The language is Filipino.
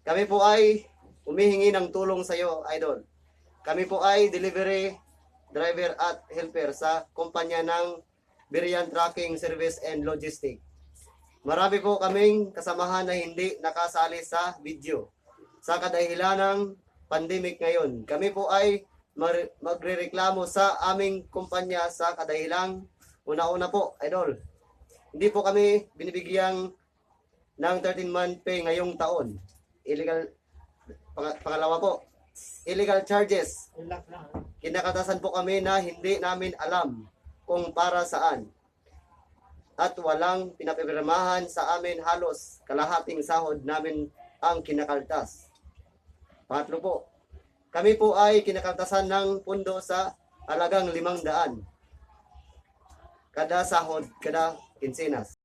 Kami po ay humihingi ng tulong sa iyo, Idol. Kami po ay delivery driver at helper sa kumpanya ng Birian Tracking Service and Logistics. Marami po kaming kasamahan na hindi nakasali sa video sa kadahilan ng pandemic ngayon. Kami po ay magrereklamo sa aming kumpanya sa kadahilang una-una po, Idol. Hindi po kami binibigyang ng 13-month pay ngayong taon. Illegal, pangalawa po, illegal charges. Kinakatasan po kami na hindi namin alam kung para saan. At walang pinapipirmahan sa amin, halos kalahating sahod namin ang kinakaltas. Pangatlo po, kami po ay kinakaltasan ng pundo sa halagang 500 kada sahod, kada kinsinas.